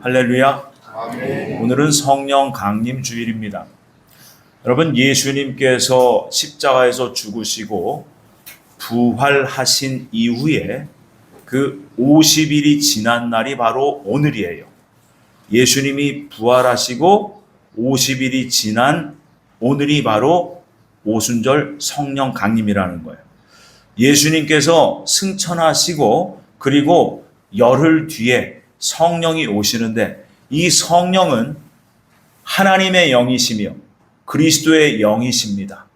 할렐루야. 아멘. 오늘은 성령 강림 주일입니다. 여러분, 예수님께서 십자가에서 죽으시고 부활하신 이후에 그 50일이 지난 날이 바로 오늘이에요. 예수님이 부활하시고 50일이 지난 오늘이 바로 오순절 성령 강림이라는 거예요. 예수님께서 승천하시고 그리고 열흘 뒤에 성령이 오시는데, 이 성령은 하나님의 영이시며 그리스도의 영이십니다.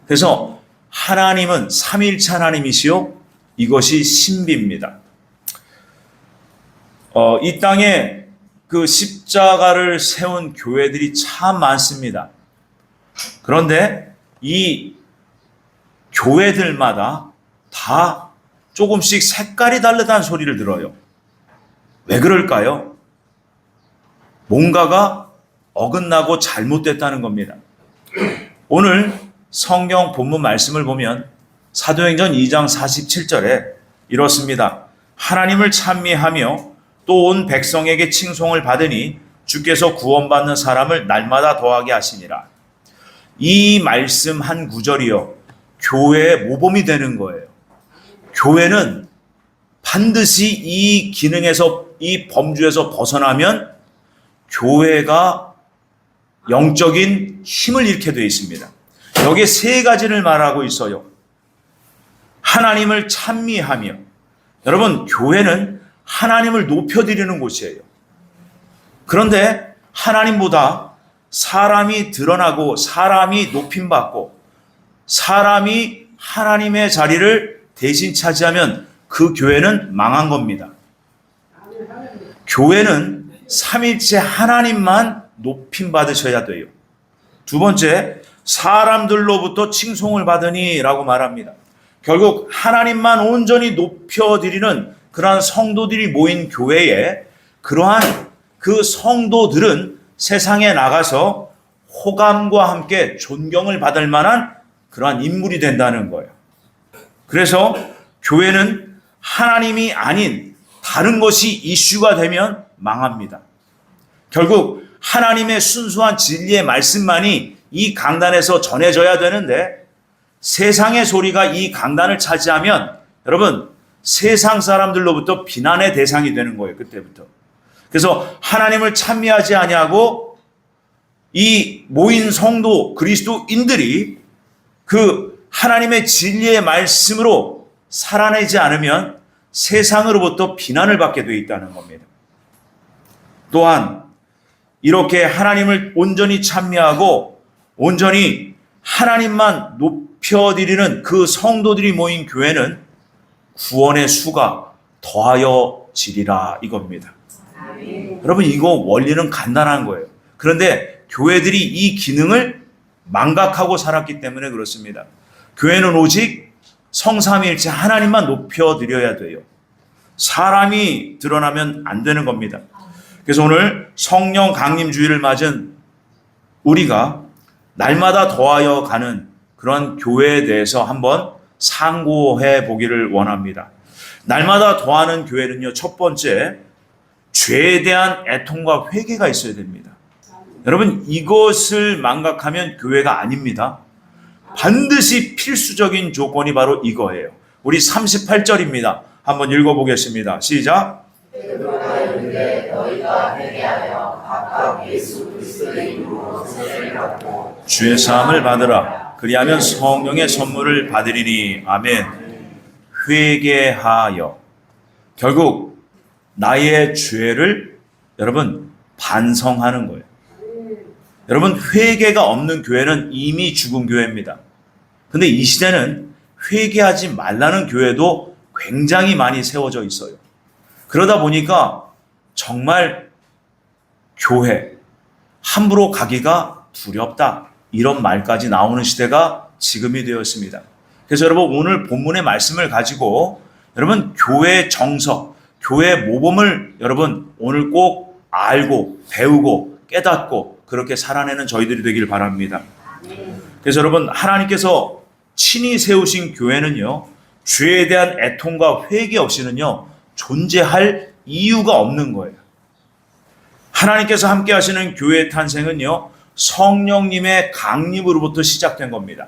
그래서 하나님은 삼위일체 하나님이시요, 이것이 신비입니다. 이 땅에 그 십자가를 세운 교회들이 참 많습니다. 그런데 이 교회들마다 다 조금씩 색깔이 다르다는 소리를 들어요. 왜 그럴까요? 뭔가가 어긋나고 잘못됐다는 겁니다. 오늘 성경 본문 말씀을 보면 사도행전 2장 47절에 이렇습니다. 하나님을 찬미하며 또 온 백성에게 칭송을 받으니 주께서 구원받는 사람을 날마다 더하게 하시니라. 이 말씀 한 구절이요, 교회의 모범이 되는 거예요. 교회는 반드시 이 기능에서, 이 범주에서 벗어나면 교회가 영적인 힘을 잃게 되어 있습니다. 여기에 세 가지를 말하고 있어요. 하나님을 찬미하며, 여러분, 교회는 하나님을 높여드리는 곳이에요. 그런데 하나님보다 사람이 드러나고 사람이 높임받고 사람이 하나님의 자리를 대신 차지하면 그 교회는 망한 겁니다. 교회는 삼위일체 하나님만 높임받으셔야 돼요. 두 번째, 사람들로부터 칭송을 받으니 라고 말합니다. 결국 하나님만 온전히 높여드리는 그러한 성도들이 모인 교회에 그러한 그 성도들은 세상에 나가서 호감과 함께 존경을 받을 만한 그러한 인물이 된다는 거예요. 그래서 교회는 하나님이 아닌 다른 것이 이슈가 되면 망합니다. 결국 하나님의 순수한 진리의 말씀만이 이 강단에서 전해져야 되는데, 세상의 소리가 이 강단을 차지하면 여러분, 세상 사람들로부터 비난의 대상이 되는 거예요. 그때부터. 그래서 하나님을 찬미하지 아니하고 이 모인 성도 그리스도인들이 그 하나님의 진리의 말씀으로 살아내지 않으면 세상으로부터 비난을 받게 되어 있다는 겁니다. 또한 이렇게 하나님을 온전히 찬미하고 온전히 하나님만 높여드리는 그 성도들이 모인 교회는 구원의 수가 더하여지리라 이겁니다. 여러분, 이거 원리는 간단한 거예요. 그런데 교회들이 이 기능을 망각하고 살았기 때문에 그렇습니다. 교회는 오직 성삼위일체 하나님만 높여드려야 돼요. 사람이 드러나면 안 되는 겁니다. 그래서 오늘 성령 강림 주일을 맞은 우리가 날마다 더하여 가는 그런 교회에 대해서 한번 상고해 보기를 원합니다. 날마다 더하는 교회는요, 첫 번째, 죄에 대한 애통과 회개가 있어야 됩니다. 여러분, 이것을 망각하면 교회가 아닙니다. 반드시 필수적인 조건이 바로 이거예요. 우리 38절입니다. 한번 읽어보겠습니다. 시작. 너희가 회개하여 각각 예수 그리스도의 이름으로 세례를 받고 주의 사함을 받으라. 그리하면 성령의 선물을 받으리니. 아멘. 회개하여. 결국 나의 죄를 여러분 반성하는 거예요. 여러분, 회개가 없는 교회는 이미 죽은 교회입니다. 근데 이 시대는 회개하지 말라는 교회도 굉장히 많이 세워져 있어요. 그러다 보니까 정말 교회 함부로 가기가 두렵다, 이런 말까지 나오는 시대가 지금이 되었습니다. 그래서 여러분, 오늘 본문의 말씀을 가지고 여러분 교회의 정석, 교회의 모범을 여러분 오늘 꼭 알고 배우고 깨닫고 그렇게 살아내는 저희들이 되길 바랍니다. 그래서 여러분, 하나님께서 친히 세우신 교회는요, 죄에 대한 애통과 회개 없이는요 존재할 이유가 없는 거예요. 하나님께서 함께 하시는 교회의 탄생은요, 성령님의 강림으로부터 시작된 겁니다.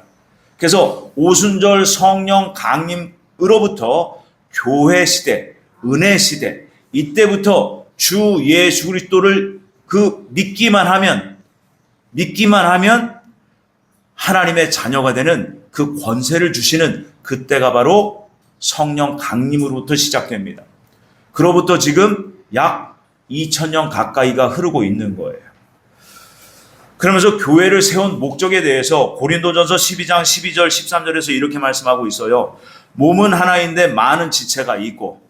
그래서 오순절 성령 강림으로부터 교회 시대, 은혜 시대, 이때부터 주 예수 그리스도를 믿기만 하면 하나님의 자녀가 되는 그 권세를 주시는 그때가 바로 성령 강림으로부터 시작됩니다. 그로부터 지금 약 2000년 가까이가 흐르고 있는 거예요. 그러면서 교회를 세운 목적에 대해서 고린도전서 12장 12절 13절에서 이렇게 말씀하고 있어요. 몸은 하나인데 많은 지체가 있고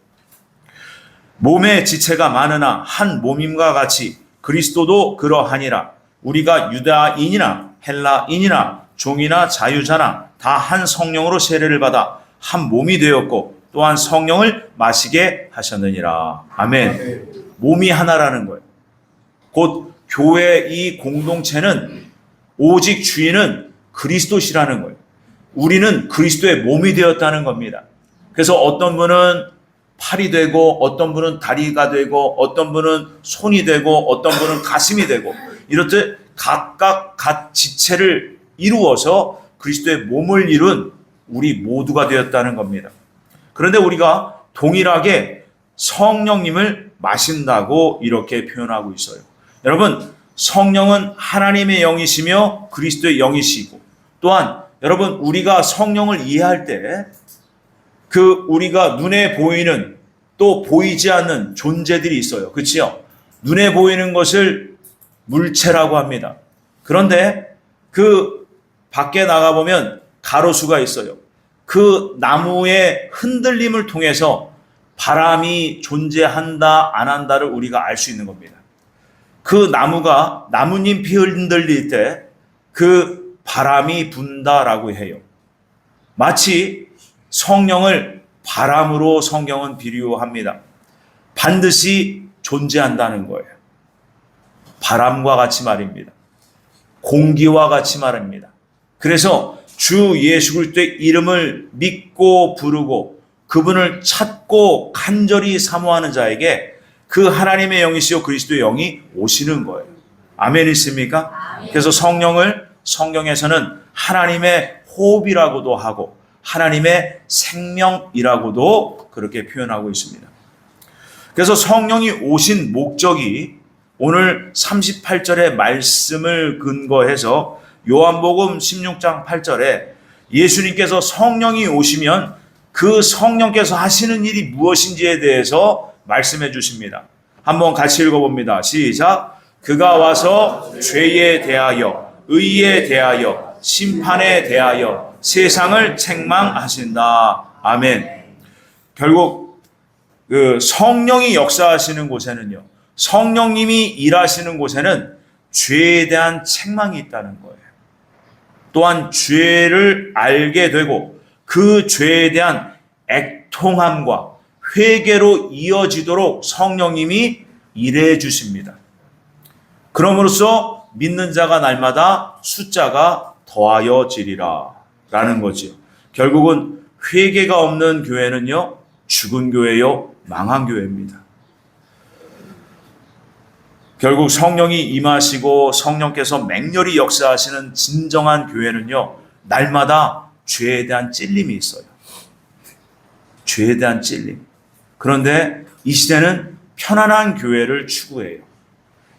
몸의 지체가 많으나 한 몸임과 같이 그리스도도 그러하니라. 우리가 유다인이나 헬라인이나 종이나 자유자나 다 한 성령으로 세례를 받아 한 몸이 되었고 또한 성령을 마시게 하셨느니라. 아멘. 몸이 하나라는 거예요. 곧 교회 이 공동체는 오직 주인은 그리스도시라는 거예요. 우리는 그리스도의 몸이 되었다는 겁니다. 그래서 어떤 분은 팔이 되고 어떤 분은 다리가 되고 어떤 분은 손이 되고 어떤 분은 가슴이 되고 이렇듯 각각 각 지체를 이루어서 그리스도의 몸을 이룬 우리 모두가 되었다는 겁니다. 그런데 우리가 동일하게 성령님을 마신다고 이렇게 표현하고 있어요. 여러분, 성령은 하나님의 영이시며 그리스도의 영이시고 또한 여러분 우리가 성령을 이해할 때 우리가 눈에 보이는 또 보이지 않는 존재들이 있어요. 그렇지요? 눈에 보이는 것을 물체라고 합니다. 그런데 밖에 나가보면 가로수가 있어요. 그 나무의 흔들림을 통해서 바람이 존재한다 안 한다를 우리가 알 수 있는 겁니다. 그 나무가 나뭇잎이 흔들릴 때 그 바람이 분다라고 해요. 마치 성령을 바람으로 성경은 비유합니다. 반드시 존재한다는 거예요. 바람과 같이 말입니다. 공기와 같이 말입니다. 그래서 주 예수 그리스도의 이름을 믿고 부르고 그분을 찾고 간절히 사모하는 자에게 그 하나님의 영이시요 그리스도의 영이 오시는 거예요. 아멘 있습니까? 그래서 성령을 성경에서는 하나님의 호흡이라고도 하고 하나님의 생명이라고도 그렇게 표현하고 있습니다. 그래서 성령이 오신 목적이 오늘 38절의 말씀을 근거해서 요한복음 16장 8절에 예수님께서 성령이 오시면 그 성령께서 하시는 일이 무엇인지에 대해서 말씀해 주십니다. 한번 같이 읽어봅니다. 시작. 그가 와서 죄에 대하여 의에 대하여 심판에 대하여 세상을 책망하신다. 아멘. 결국 성령이 역사하시는 곳에는요, 성령님이 일하시는 곳에는 죄에 대한 책망이 있다는 거예요. 또한 죄를 알게 되고 그 죄에 대한 애통함과 회개로 이어지도록 성령님이 일해 주십니다. 그럼으로써 믿는 자가 날마다 숫자가 더하여지리라 라는 거죠. 결국은 회개가 없는 교회는요, 죽은 교회요, 망한 교회입니다. 결국 성령이 임하시고 성령께서 맹렬히 역사하시는 진정한 교회는요, 날마다 죄에 대한 찔림이 있어요. 죄에 대한 찔림. 그런데 이 시대는 편안한 교회를 추구해요.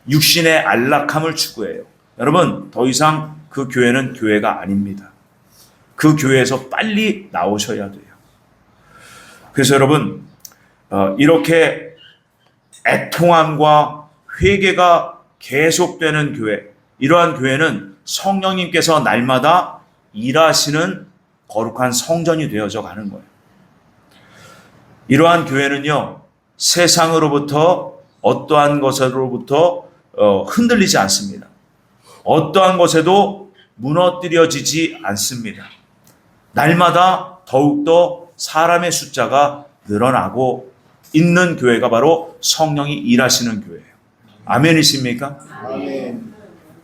육신의 안락함을 추구해요. 여러분, 더 이상 그 교회는 교회가 아닙니다. 그 교회에서 빨리 나오셔야 돼요. 그래서 여러분, 이렇게 애통함과 회개가 계속되는 교회, 이러한 교회는 성령님께서 날마다 일하시는 거룩한 성전이 되어져 가는 거예요. 이러한 교회는요, 세상으로부터 어떠한 것으로부터 흔들리지 않습니다. 어떠한 것에도 무너뜨려지지 않습니다. 날마다 더욱더 사람의 숫자가 늘어나고 있는 교회가 바로 성령이 일하시는 교회예요. 아멘이십니까? 아멘.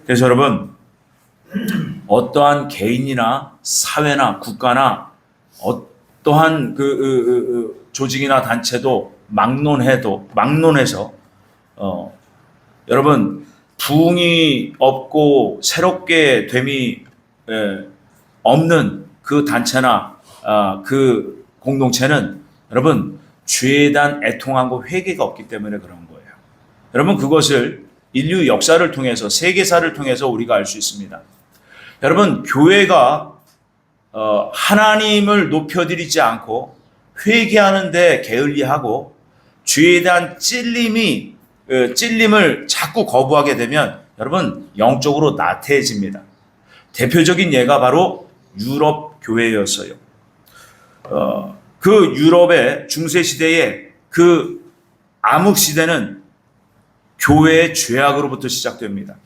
그래서 여러분, 어떠한 개인이나 사회나 국가나 어떠한 조직이나 단체도 막론해서 여러분 부흥이 없고 새롭게 됨이 없는 그 단체나 그 공동체는 여러분 죄에 대한 애통함과 회개가 없기 때문에 그런 거예요. 여러분 그것을 인류 역사를 통해서 세계사를 통해서 우리가 알 수 있습니다. 여러분 교회가 하나님을 높여드리지 않고 회개하는 데 게을리하고 죄에 대한 찔림을 자꾸 거부하게 되면 여러분 영적으로 나태해집니다. 대표적인 예가 바로 유럽 교회였어요. 그 유럽의 중세 시대의 그 암흑 시대는 교회의 죄악으로부터 시작됩니다.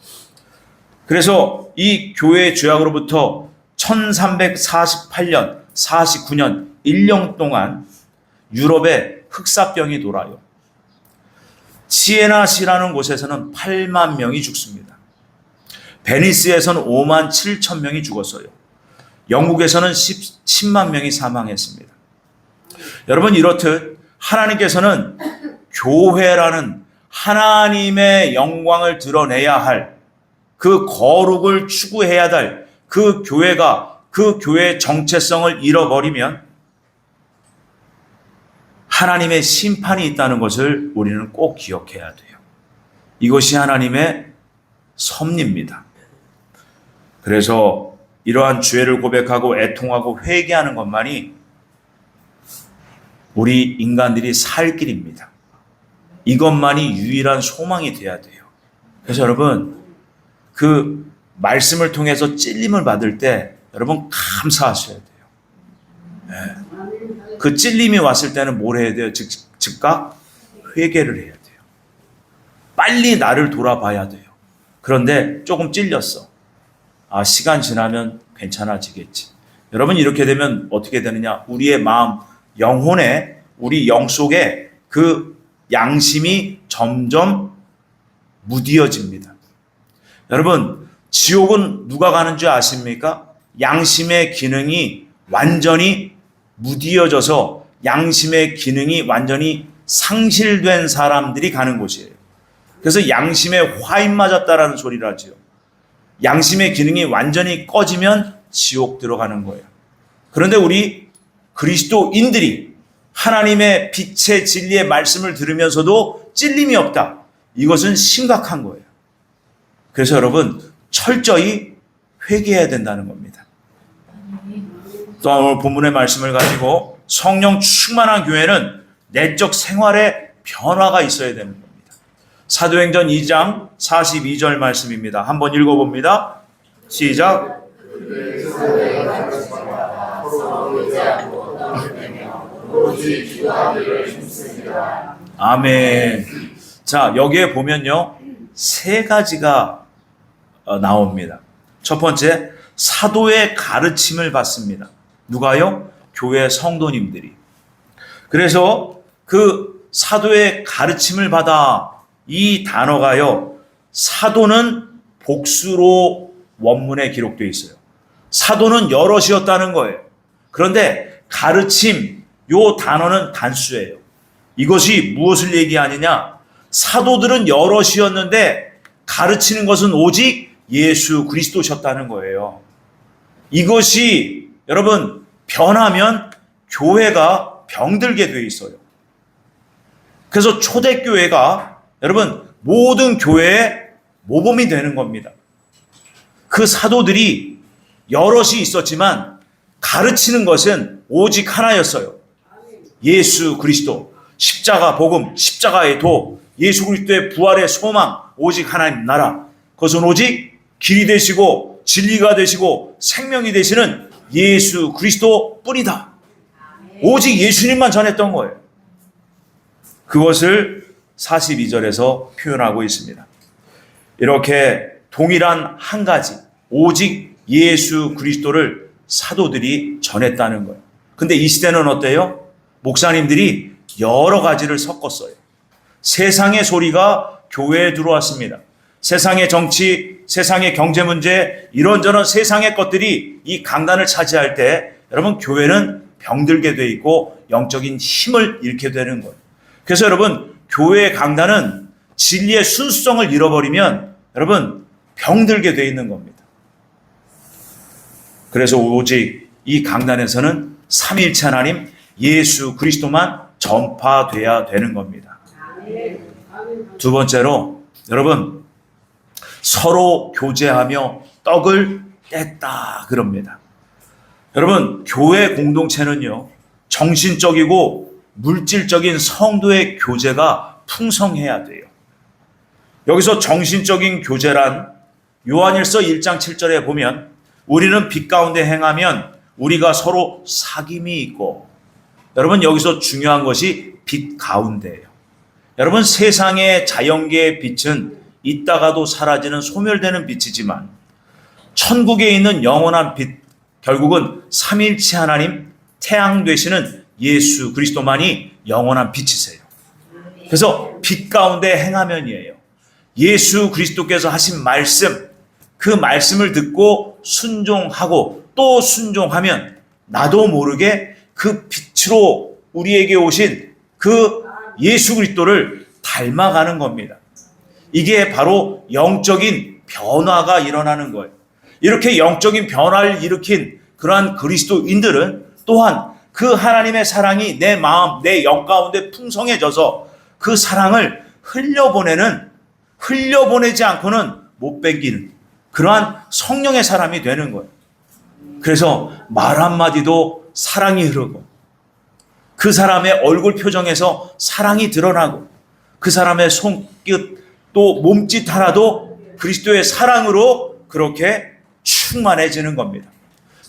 그래서 이 교회의 죄악으로부터 1348년, 49년, 1년 동안 유럽에 흑사병이 돌아요. 시에나시라는 곳에서는 8만 명이 죽습니다. 베니스에서는 5만 7천 명이 죽었어요. 영국에서는 10만 명이 사망했습니다. 여러분 이렇듯 하나님께서는 교회라는 하나님의 영광을 드러내야 할 그 거룩을 추구해야 될 그 교회가 그 교회의 정체성을 잃어버리면 하나님의 심판이 있다는 것을 우리는 꼭 기억해야 돼요. 이것이 하나님의 섭리입니다. 그래서 이러한 죄를 고백하고 애통하고 회개하는 것만이 우리 인간들이 살 길입니다. 이것만이 유일한 소망이 돼야 돼요. 그래서 여러분 그 말씀을 통해서 찔림을 받을 때 여러분 감사하셔야 돼요. 네. 그 찔림이 왔을 때는 뭘 해야 돼요? 즉각 회개를 해야 돼요. 빨리 나를 돌아봐야 돼요. 그런데 조금 찔렸어. 시간 지나면 괜찮아지겠지. 여러분 이렇게 되면 어떻게 되느냐? 우리의 마음, 영혼에 우리 영 속에 그 양심이 점점 무디어집니다. 여러분 지옥은 누가 가는 줄 아십니까? 양심의 기능이 완전히 무디어져서 양심의 기능이 완전히 상실된 사람들이 가는 곳이에요. 그래서 양심에 화인 맞았다라는 소리를 하죠. 양심의 기능이 완전히 꺼지면 지옥 들어가는 거예요. 그런데 우리 그리스도인들이 하나님의 빛의 진리의 말씀을 들으면서도 찔림이 없다. 이것은 심각한 거예요. 그래서 여러분 철저히 회개해야 된다는 겁니다. 또한 오늘 본문의 말씀을 가지고 성령 충만한 교회는 내적 생활에 변화가 있어야 되는 겁니다. 사도행전 2장 42절 말씀입니다. 한번 읽어봅니다. 시작. 아멘. 자, 여기에 보면요, 세 가지가 나옵니다. 첫 번째, 사도의 가르침을 받습니다. 누가요? 교회 성도님들이. 그래서 그 사도의 가르침을 받아 이 단어가요, 사도는 복수로 원문에 기록되어 있어요. 사도는 여럿이었다는 거예요. 그런데 가르침, 요 단어는 단수예요. 이것이 무엇을 얘기하느냐? 사도들은 여럿이었는데 가르치는 것은 오직 예수 그리스도셨다는 거예요. 이것이 여러분 변하면 교회가 병들게 돼 있어요. 그래서 초대교회가 여러분 모든 교회의 모범이 되는 겁니다. 그 사도들이 여럿이 있었지만 가르치는 것은 오직 하나였어요. 예수 그리스도, 십자가 복음, 십자가의 도, 예수 그리스도의 부활의 소망, 오직 하나님 나라. 그것은 오직 길이 되시고 진리가 되시고 생명이 되시는 예수 그리스도 뿐이다. 오직 예수님만 전했던 거예요. 그것을 42절에서 표현하고 있습니다. 이렇게 동일한 한 가지, 오직 예수 그리스도를 사도들이 전했다는 거예요. 근데 이 시대는 어때요? 목사님들이 여러 가지를 섞었어요. 세상의 소리가 교회에 들어왔습니다. 세상의 정치, 세상의 경제 문제, 이런저런 세상의 것들이 이 강단을 차지할 때 여러분 교회는 병들게 돼 있고 영적인 힘을 잃게 되는 거예요. 그래서 여러분 교회의 강단은 진리의 순수성을 잃어버리면 여러분 병들게 돼 있는 겁니다. 그래서 오직 이 강단에서는 삼위일체 하나님 예수 그리스도만 전파돼야 되는 겁니다. 두 번째로 여러분 서로 교제하며 떡을 뗐다 그럽니다. 여러분 교회 공동체는요 정신적이고 물질적인 성도의 교제가 풍성해야 돼요. 여기서 정신적인 교제란 요한일서 1장 7절에 보면 우리는 빛 가운데 행하면 우리가 서로 사귐이 있고, 여러분 여기서 중요한 것이 빛 가운데예요. 여러분 세상의 자연계의 빛은 있다가도 사라지는 소멸되는 빛이지만 천국에 있는 영원한 빛, 결국은 삼위일체 하나님 태양 되시는 예수 그리스도만이 영원한 빛이세요. 그래서 빛 가운데 행하면이에요. 예수 그리스도께서 하신 말씀, 그 말씀을 듣고 순종하고 또 순종하면 나도 모르게 그 빛으로 우리에게 오신 그 예수 그리스도를 닮아가는 겁니다. 이게 바로 영적인 변화가 일어나는 거예요. 이렇게 영적인 변화를 일으킨 그러한 그리스도인들은 또한 그 하나님의 사랑이 내 마음, 내 영 가운데 풍성해져서 그 사랑을 흘려보내지 않고는 못 뺏기는 그러한 성령의 사람이 되는 거예요. 그래서 말 한마디도 사랑이 흐르고 그 사람의 얼굴 표정에서 사랑이 드러나고 그 사람의 손끝 또 몸짓 하나도 그리스도의 사랑으로 그렇게 충만해지는 겁니다.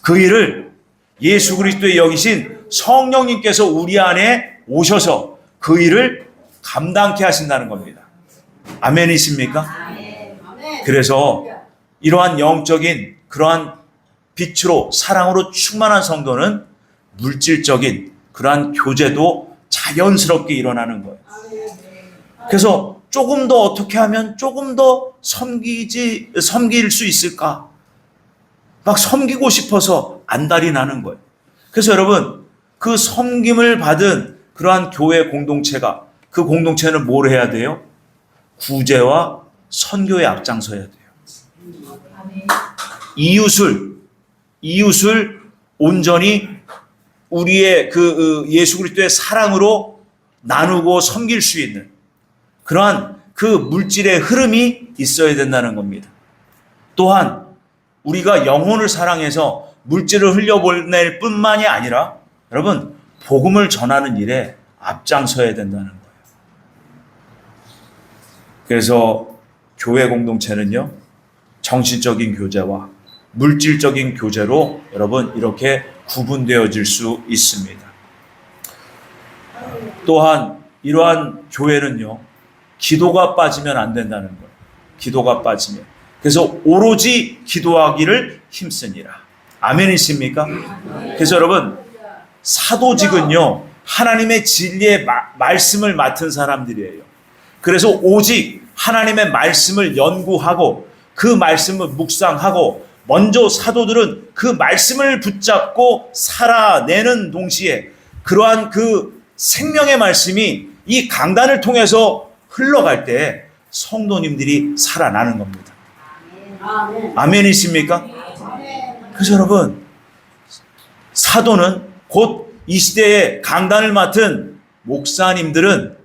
그 일을 예수 그리스도의 영이신 성령님께서 우리 안에 오셔서 그 일을 감당케 하신다는 겁니다. 아멘이십니까? 그래서 이러한 영적인 그러한 빛으로 사랑으로 충만한 성도는 물질적인 그러한 교제도 자연스럽게 일어나는 거예요. 그래서 조금 더 어떻게 하면 조금 더 섬길 수 있을까? 막 섬기고 싶어서 안달이 나는 거예요. 그래서 여러분 그 섬김을 받은 그러한 교회 공동체가 그 공동체는 뭘 해야 돼요? 구제와 선교에 앞장서야 돼요. 이웃을 온전히 우리의 그 예수 그리스도의 사랑으로 나누고 섬길 수 있는 그러한 그 물질의 흐름이 있어야 된다는 겁니다. 또한 우리가 영혼을 사랑해서 물질을 흘려보낼 뿐만이 아니라 여러분 복음을 전하는 일에 앞장서야 된다는 거예요. 그래서 교회 공동체는요 정신적인 교제와 물질적인 교제로 여러분 이렇게 구분되어질 수 있습니다. 또한 이러한 교회는요 기도가 빠지면 안 된다는 거예요. 기도가 빠지면. 그래서 오로지 기도하기를 힘쓰니라. 아멘이십니까? 그래서 여러분 사도직은요 하나님의 진리의 말씀을 맡은 사람들이에요. 그래서 오직 하나님의 말씀을 연구하고 그 말씀을 묵상하고 먼저 사도들은 그 말씀을 붙잡고 살아내는 동시에 그러한 그 생명의 말씀이 이 강단을 통해서 흘러갈 때 성도님들이 살아나는 겁니다. 아멘이십니까? 그래서 여러분 사도는 곧 이 시대에 강단을 맡은 목사님들은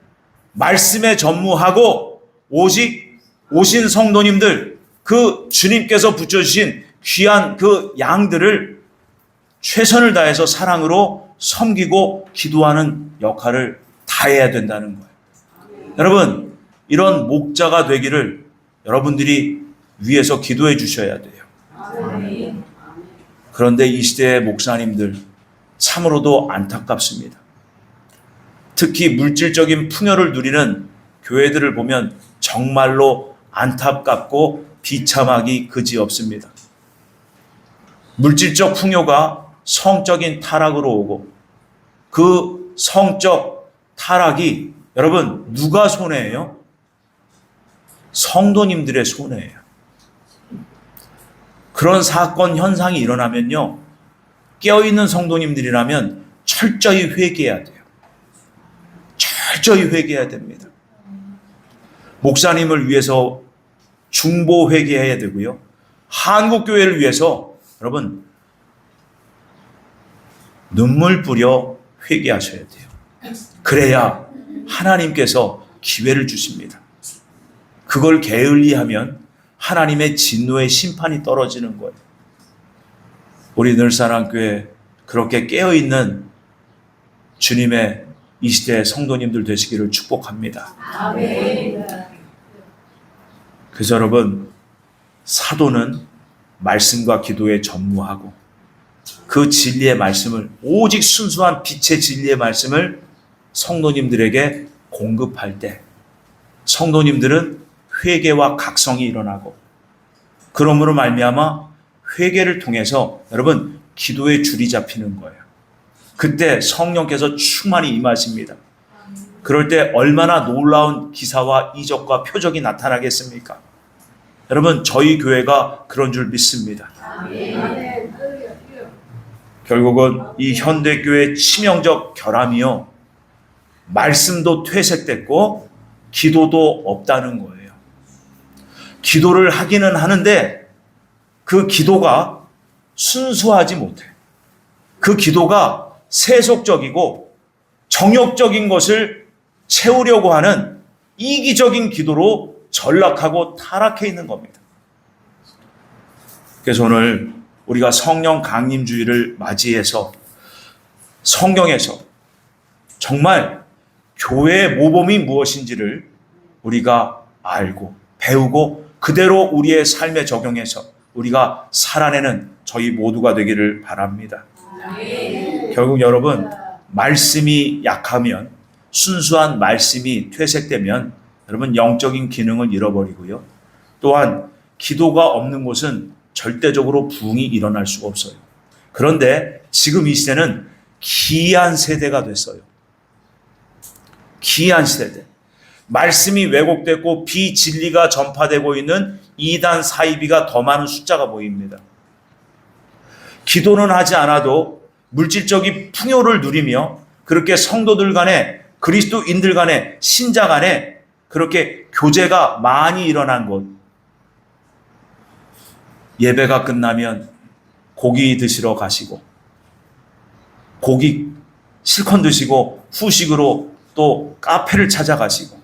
말씀에 전무하고 오직 오신 성도님들 그 주님께서 붙여주신 귀한 그 양들을 최선을 다해서 사랑으로 섬기고 기도하는 역할을 다해야 된다는 거예요. 여러분 이런 목자가 되기를 여러분들이 위해서 기도해 주셔야 돼요. 그런데 이 시대의 목사님들 참으로도 안타깝습니다. 특히 물질적인 풍요를 누리는 교회들을 보면 정말로 안타깝고 비참하기 그지없습니다. 물질적 풍요가 성적인 타락으로 오고 그 성적 타락이 여러분 누가 손해예요? 성도님들의 손해예요. 그런 사건 현상이 일어나면요 깨어있는 성도님들이라면 철저히 회개해야 돼요. 철저히 회개해야 됩니다. 목사님을 위해서 중보 회개해야 되고요. 한국교회를 위해서 여러분 눈물 뿌려 회개하셔야 돼요. 그래야 하나님께서 기회를 주십니다. 그걸 게을리하면 하나님의 진노의 심판이 떨어지는 거예요. 우리 늘사랑교회 그렇게 깨어있는 주님의 이 시대의 성도님들 되시기를 축복합니다. 아멘. 그래서 여러분, 사도는 말씀과 기도에 전무하고 그 진리의 말씀을, 오직 순수한 빛의 진리의 말씀을 성도님들에게 공급할 때 성도님들은 회개와 각성이 일어나고, 그러므로 말미암아 회개를 통해서 여러분 기도의 줄이 잡히는 거예요. 그때 성령께서 충만히 임하십니다. 그럴 때 얼마나 놀라운 기사와 이적과 표적이 나타나겠습니까? 여러분, 저희 교회가 그런 줄 믿습니다. 결국은 이 현대교회의 치명적 결함이요, 말씀도 퇴색됐고 기도도 없다는 거예요. 기도를 하기는 하는데 그 기도가 순수하지 못해. 그 기도가 세속적이고 정욕적인 것을 채우려고 하는 이기적인 기도로 전락하고 타락해 있는 겁니다. 그래서 오늘 우리가 성령 강림주의를 맞이해서 성경에서 정말 교회의 모범이 무엇인지를 우리가 알고 배우고 그대로 우리의 삶에 적용해서 우리가 살아내는 저희 모두가 되기를 바랍니다. 결국 여러분, 말씀이 약하면, 순수한 말씀이 퇴색되면 여러분 영적인 기능을 잃어버리고요. 또한 기도가 없는 곳은 절대적으로 부흥이 일어날 수가 없어요. 그런데 지금 이 시대는 기이한 세대가 됐어요. 기이한 세대. 말씀이 왜곡됐고 비진리가 전파되고 있는 이단 사이비가 더 많은 숫자가 보입니다. 기도는 하지 않아도 물질적인 풍요를 누리며 그렇게 성도들 간에, 그리스도인들 간에, 신자 간에 그렇게 교제가 많이 일어난 곳. 예배가 끝나면 고기 드시러 가시고, 고기 실컷 드시고 후식으로 또 카페를 찾아가시고,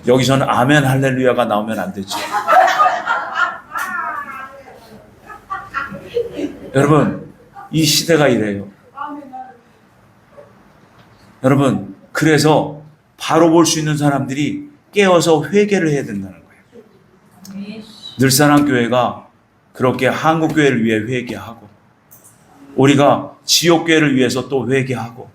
여기서는 아멘 할렐루야가 나오면 안 되죠. 여러분, 이 시대가 이래요. 여러분, 그래서 바로 볼 수 있는 사람들이 깨어서 회개를 해야 된다는 거예요. 늘사랑교회가 그렇게 한국교회를 위해 회개하고, 우리가 지옥교회를 위해서 또 회개하고,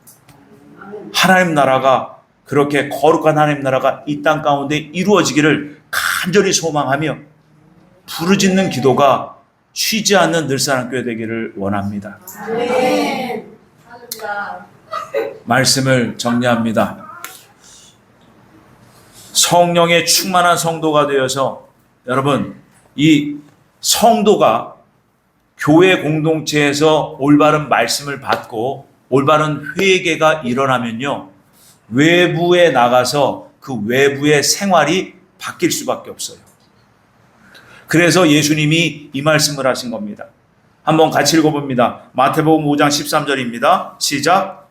하나님 나라가, 그렇게 거룩한 하나님 나라가 이 땅 가운데 이루어지기를 간절히 소망하며 부르짖는 기도가 쉬지 않는 늘사랑교회 되기를 원합니다. 말씀을 정리합니다. 성령의 충만한 성도가 되어서 여러분, 이 성도가 교회 공동체에서 올바른 말씀을 받고 올바른 회개가 일어나면요, 외부에 나가서 그 외부의 생활이 바뀔 수밖에 없어요. 그래서 예수님이 이 말씀을 하신 겁니다. 한번 같이 읽어봅니다. 마태복음 5장 13절입니다. 시작.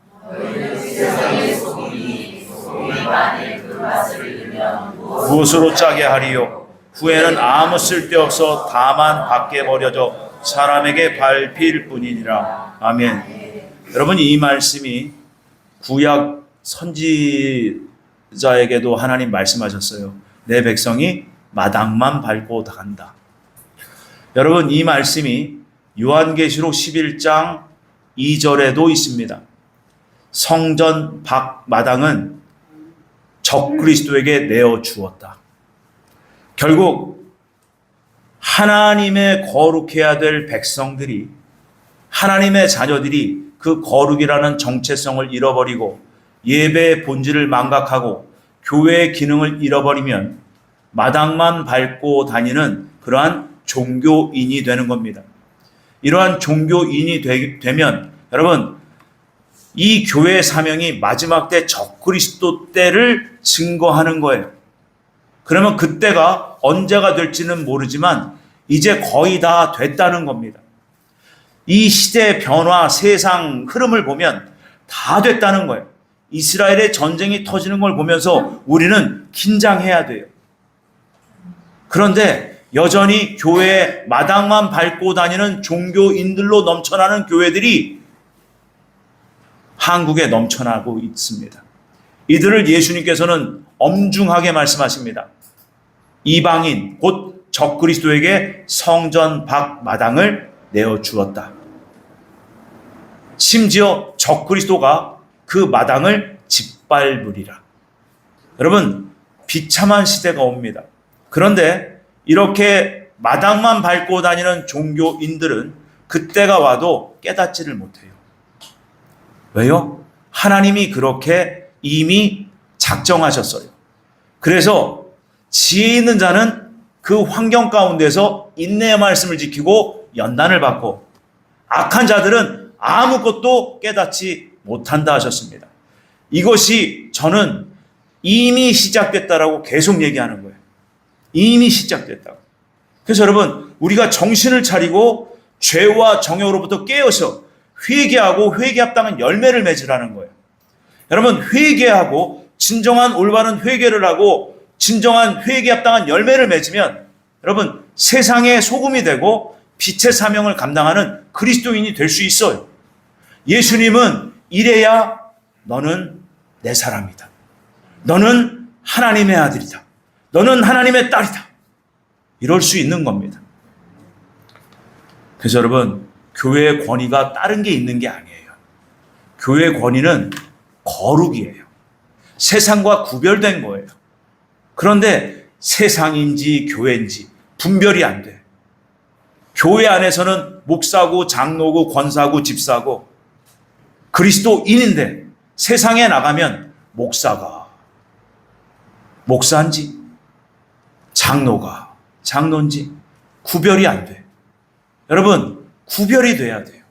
무엇으로 짜게 하리요? 후에는 아무 쓸데없어 다만 밖에 버려져 사람에게 밟힐 뿐이니라. 아멘. 여러분, 이 말씀이 구약 선지자에게도 하나님 말씀하셨어요. 내 백성이 마당만 밟고 간다. 여러분, 이 말씀이 요한계시록 11장 2절에도 있습니다. 성전 밖 마당은 적그리스도에게 내어 주었다. 결국 하나님의 거룩해야 될 백성들이, 하나님의 자녀들이 그 거룩이라는 정체성을 잃어버리고 예배의 본질을 망각하고 교회의 기능을 잃어버리면 마당만 밟고 다니는 그러한 종교인이 되는 겁니다. 이러한 종교인이 되면 여러분, 이 교회의 사명이 마지막 때 적그리스도 때를 증거하는 거예요. 그러면 그때가 언제가 될지는 모르지만 이제 거의 다 됐다는 겁니다. 이 시대의 변화, 세상 흐름을 보면 다 됐다는 거예요. 이스라엘의 전쟁이 터지는 걸 보면서 우리는 긴장해야 돼요. 그런데 여전히 교회 마당만 밟고 다니는 종교인들로 넘쳐나는 교회들이 한국에 넘쳐나고 있습니다. 이들을 예수님께서는 엄중하게 말씀하십니다. 이방인 곧 적그리스도에게 성전 밖 마당을 내어주었다. 심지어 적그리스도가 그 마당을 짓밟으리라. 여러분, 비참한 시대가 옵니다. 그런데 이렇게 마당만 밟고 다니는 종교인들은 그때가 와도 깨닫지를 못해요. 왜요? 하나님이 그렇게 이미 작정하셨어요. 그래서 지혜 있는 자는 그 환경 가운데서 인내의 말씀을 지키고 연단을 받고, 악한 자들은 아무것도 깨닫지 못한다 하셨습니다. 이것이 저는 이미 시작됐다라고 계속 얘기하는 거예요. 이미 시작됐다고. 그래서 여러분, 우리가 정신을 차리고 죄와 정욕으로부터 깨어서 회개하고 회개 합당한 열매를 맺으라는 거예요. 여러분, 회개하고 진정한 올바른 회개를 하고 진정한 회개 합당한 열매를 맺으면 여러분, 세상의 소금이 되고 빛의 사명을 감당하는 그리스도인이 될 수 있어요. 예수님은 이래야 너는 내 사람이다. 너는 하나님의 아들이다. 너는 하나님의 딸이다. 이럴 수 있는 겁니다. 그래서 여러분, 교회의 권위가 다른 게 있는 게 아니에요. 교회의 권위는 거룩이에요. 세상과 구별된 거예요. 그런데 세상인지 교회인지 분별이 안 돼. 교회 안에서는 목사고 장로고 권사고 집사고 그리스도인인데 세상에 나가면 목사가 목사인지 장로가 장로인지 구별이 안 돼. 여러분, 구별이 돼야 돼요.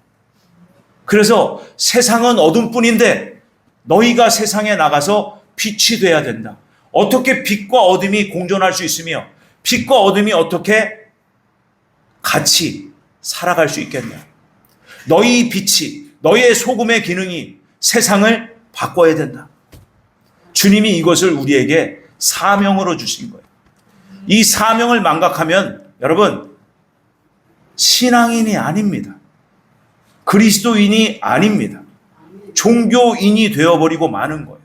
그래서 세상은 어둠뿐인데 너희가 세상에 나가서 빛이 돼야 된다. 어떻게 빛과 어둠이 공존할 수 있으며 빛과 어둠이 어떻게 같이 살아갈 수 있겠냐. 너희 빛이, 너희의 소금의 기능이 세상을 바꿔야 된다. 주님이 이것을 우리에게 사명으로 주신 거예요. 이 사명을 망각하면 여러분, 신앙인이 아닙니다. 그리스도인이 아닙니다. 종교인이 되어버리고 마는 거예요.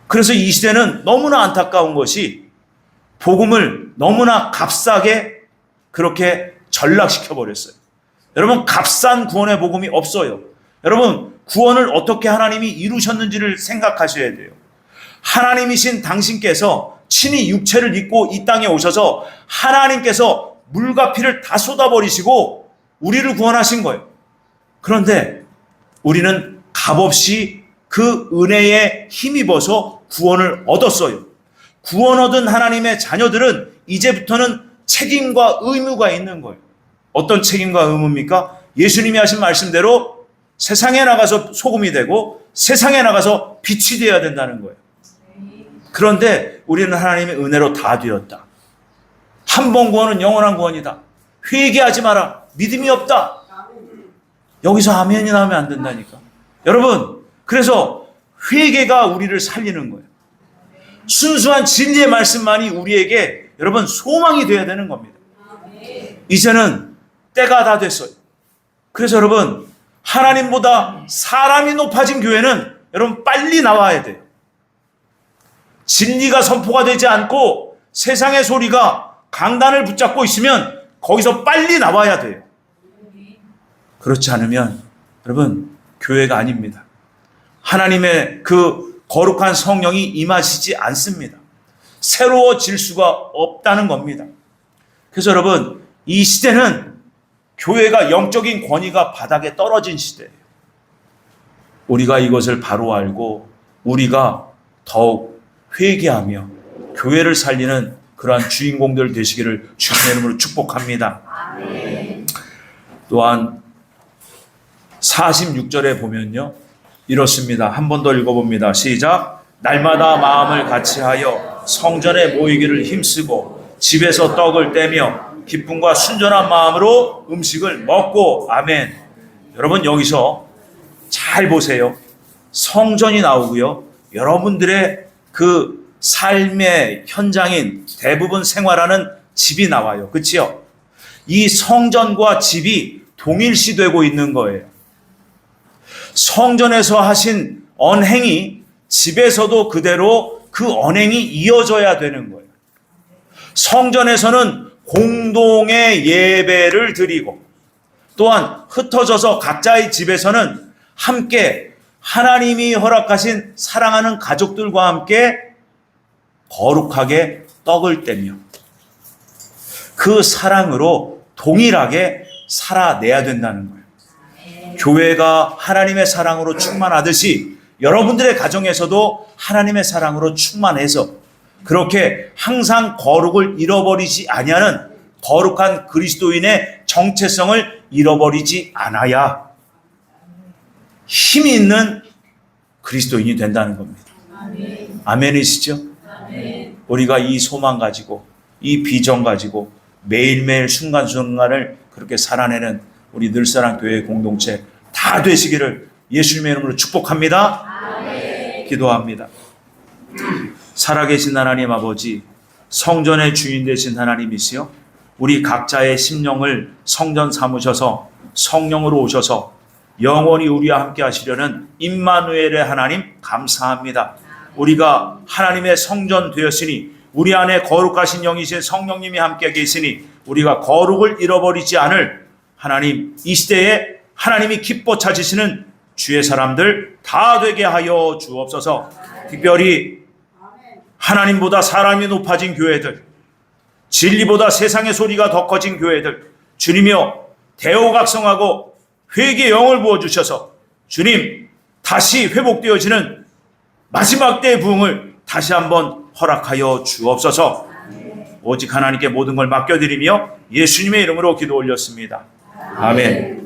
그래서 이 시대는 너무나 안타까운 것이 복음을 너무나 값싸게 그렇게 전락시켜버렸어요. 여러분, 값싼 구원의 복음이 없어요. 여러분, 구원을 어떻게 하나님이 이루셨는지를 생각하셔야 돼요. 하나님이신 당신께서 친히 육체를 입고 이 땅에 오셔서 하나님께서 물과 피를 다 쏟아버리시고 우리를 구원하신 거예요. 그런데 우리는 값없이 그 은혜에 힘입어서 구원을 얻었어요. 구원 얻은 하나님의 자녀들은 이제부터는 책임과 의무가 있는 거예요. 어떤 책임과 의무입니까? 예수님이 하신 말씀대로 세상에 나가서 소금이 되고 세상에 나가서 빛이 되어야 된다는 거예요. 그런데 우리는 하나님의 은혜로 다 되었다. 한 번 구원은 영원한 구원이다. 회개하지 마라. 믿음이 없다. 여기서 아멘이 나오면 안 된다니까. 여러분, 그래서 회개가 우리를 살리는 거예요. 순수한 진리의 말씀만이 우리에게 여러분 소망이 되어야 되는 겁니다. 이제는 때가 다 됐어요. 그래서 여러분, 하나님보다 사람이 높아진 교회는 여러분 빨리 나와야 돼요. 진리가 선포가 되지 않고 세상의 소리가 강단을 붙잡고 있으면 거기서 빨리 나와야 돼요. 그렇지 않으면 여러분, 교회가 아닙니다. 하나님의 그 거룩한 성령이 임하시지 않습니다. 새로워질 수가 없다는 겁니다. 그래서 여러분, 이 시대는 교회가 영적인 권위가 바닥에 떨어진 시대예요. 우리가 이것을 바로 알고 우리가 더욱 회개하며 교회를 살리는 그러한 주인공들 되시기를 주님의 이름으로 축복합니다. 아멘. 또한 46절에 보면요, 이렇습니다. 한 번 더 읽어봅니다. 시작. 날마다 마음을 같이하여 성전에 모이기를 힘쓰고 집에서 떡을 떼며 기쁨과 순전한 마음으로 음식을 먹고. 아멘. 여러분, 여기서 잘 보세요. 성전이 나오고요, 여러분들의 그 삶의 현장인 대부분 생활하는 집이 나와요. 그치요? 이 성전과 집이 동일시되고 있는 거예요. 성전에서 하신 언행이 집에서도 그대로 그 언행이 이어져야 되는 거예요. 성전에서는 공동의 예배를 드리고, 또한 흩어져서 각자의 집에서는 함께 하나님이 허락하신 사랑하는 가족들과 함께 거룩하게 떡을 떼며 그 사랑으로 동일하게 살아내야 된다는 거예요. 교회가 하나님의 사랑으로 충만하듯이 여러분들의 가정에서도 하나님의 사랑으로 충만해서 그렇게 항상 거룩을 잃어버리지 아니하는 거룩한 그리스도인의 정체성을 잃어버리지 않아야 힘이 있는 그리스도인이 된다는 겁니다. 아멘이시죠? 우리가 이 소망 가지고, 이 비전 가지고 매일매일 순간순간을 그렇게 살아내는 우리 늘사랑 교회 공동체 다 되시기를 예수님의 이름으로 축복합니다. 기도합니다. 살아계신 하나님 아버지, 성전의 주인 되신 하나님이시여, 우리 각자의 심령을 성전 삼으셔서 성령으로 오셔서 영원히 우리와 함께 하시려는 임마누엘의 하나님 감사합니다. 우리가 하나님의 성전 되었으니 우리 안에 거룩하신 영이신 성령님이 함께 계시니 우리가 거룩을 잃어버리지 않을 하나님, 이 시대에 하나님이 기뻐 찾으시는 주의 사람들 다 되게 하여 주옵소서. 특별히 하나님보다 사람이 높아진 교회들, 진리보다 세상의 소리가 더 커진 교회들, 주님이여 대오각성하고 회개의 영을 부어주셔서 주님 다시 회복되어지는 마지막 때의 부흥을 다시 한번 허락하여 주옵소서. 오직 하나님께 모든 걸 맡겨드리며 예수님의 이름으로 기도 올렸습니다. 아멘.